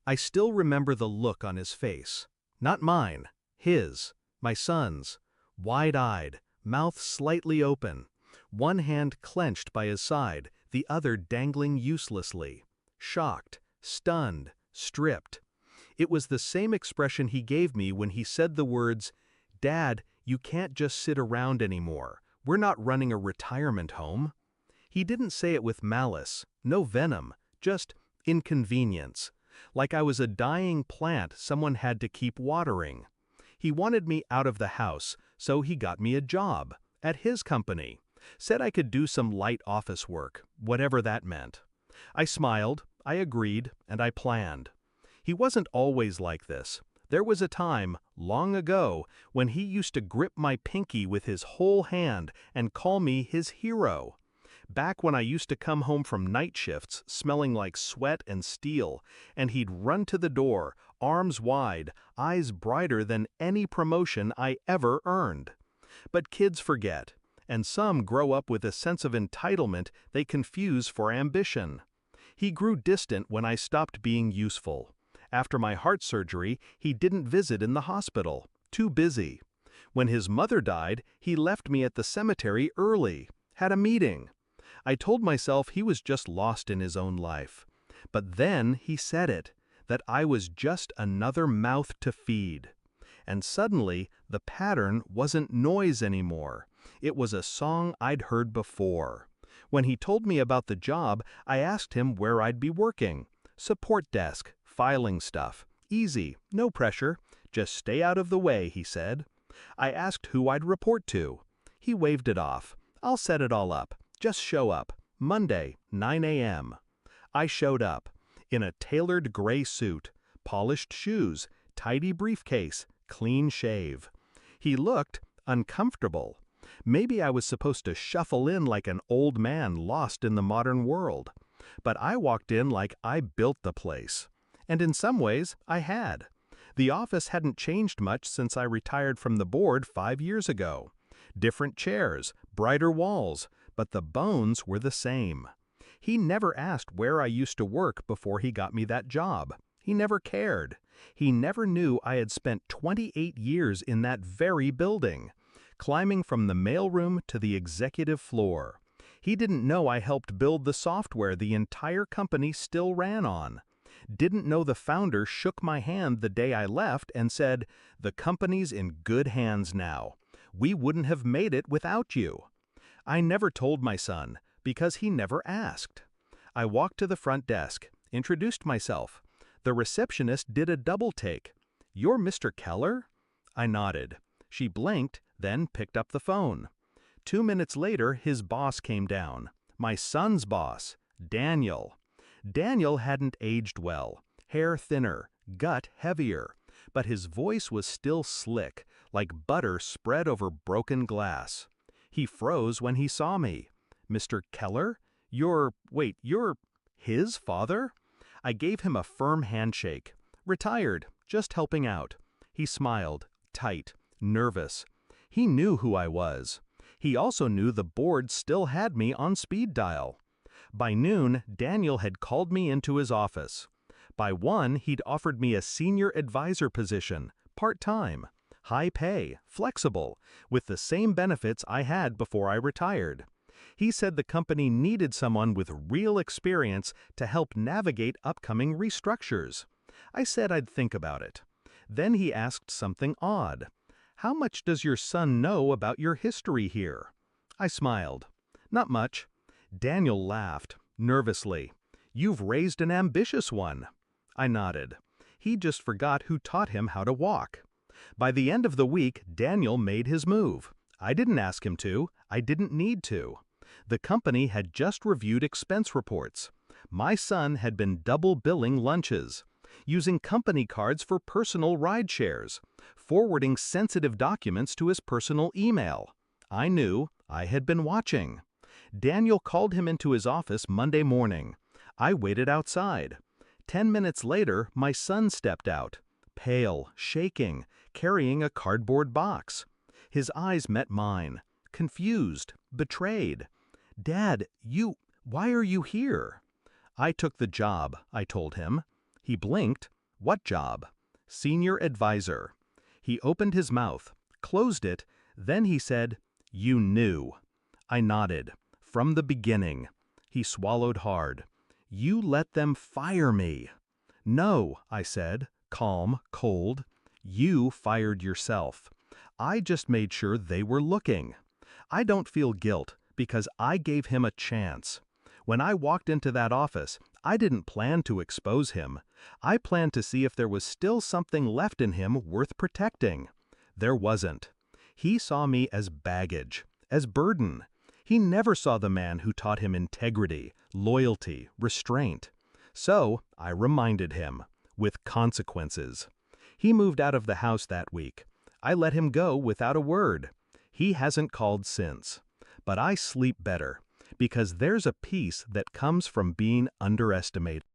I still remember the look on his face. Not mine, his, my son's, wide-eyed, mouth slightly open, one hand clenched by his side, the other dangling uselessly. Shocked, stunned, stripped. It was the same expression he gave me when he said the words, "Dad, you can't just sit around anymore. We're not running a retirement home." He didn't say it with malice, no venom, just inconvenience. Like I was a dying plant someone had to keep watering. He wanted me out of the house, so he got me a job, at his company. Said I could do some light office work, whatever that meant. I smiled, I agreed, and I planned. He wasn't always like this. There was a time, long ago, when he used to grip my pinky with his whole hand and call me his hero. Back when I used to come home from night shifts smelling like sweat and steel, and he'd run to the door, arms wide, eyes brighter than any promotion I ever earned. But kids forget, and some grow up with a sense of entitlement they confuse for ambition. He grew distant when I stopped being useful. After my heart surgery, he didn't visit in the hospital, too busy. When his mother died, he left me at the cemetery early, had a meeting. I told myself he was just lost in his own life. But then he said it, that I was just another mouth to feed. And suddenly, the pattern wasn't noise anymore. It was a song I'd heard before. When he told me about the job, I asked him where I'd be working. Support desk, filing stuff. Easy, no pressure. Just stay out of the way, he said. I asked who I'd report to. He waved it off. I'll set it all up. Just show up. Monday, 9 a.m. I showed up. In a tailored gray suit, polished shoes, tidy briefcase, clean shave. He looked uncomfortable. Maybe I was supposed to shuffle in like an old man lost in the modern world. But I walked in like I built the place. And in some ways, I had. The office hadn't changed much since I retired from the board 5 years ago. Different chairs, brighter walls, but the bones were the same. He never asked where I used to work before he got me that job. He never cared. He never knew I had spent 28 years in that very building, climbing from the mailroom to the executive floor. He didn't know I helped build the software the entire company still ran on. Didn't know the founder shook my hand the day I left and said, "The company's in good hands now. We wouldn't have made it without you." I never told my son, because he never asked. I walked to the front desk, introduced myself. The receptionist did a double take. "You're Mr. Keller?" I nodded. She blinked, then picked up the phone. 2 minutes later, his boss came down. My son's boss, Daniel. Daniel hadn't aged well, hair thinner, gut heavier, but his voice was still slick, like butter spread over broken glass. He froze when he saw me. "Mr. Keller? You're his father?" I gave him a firm handshake. "Retired, just helping out." He smiled, tight, nervous. He knew who I was. He also knew the board still had me on speed dial. By noon, Daniel had called me into his office. By 1, he'd offered me a senior advisor position, part-time, high pay, flexible, with the same benefits I had before I retired. He said the company needed someone with real experience to help navigate upcoming restructures. I said I'd think about it. Then he asked something odd. "How much does your son know about your history here?" I smiled. "Not much." Daniel laughed, nervously. "You've raised an ambitious one." I nodded. He just forgot who taught him how to walk. By the end of the week, Daniel made his move. I didn't ask him to. I didn't need to. The company had just reviewed expense reports. My son had been double billing lunches, using company cards for personal ride shares, forwarding sensitive documents to his personal email. I knew. I had been watching. Daniel called him into his office Monday morning. I waited outside. 10 minutes later, my son stepped out, pale, shaking, carrying a cardboard box. His eyes met mine, confused, betrayed. "Dad, why are you here?" "I took the job," I told him. He blinked, What job? Senior advisor. He opened his mouth, closed it, then he said, "You knew." I nodded. From the beginning. He swallowed hard. "You let them fire me." "No," I said, calm, cold. "You fired yourself. I just made sure they were looking. I don't feel guilt because I gave him a chance. When I walked into that office, I didn't plan to expose him. I planned to see if there was still something left in him worth protecting. There wasn't. He saw me as baggage, as burden. He never saw the man who taught him integrity, loyalty, restraint. So I reminded him, with consequences. He moved out of the house that week. I let him go without a word. He hasn't called since. But I sleep better, because there's a peace that comes from being underestimated.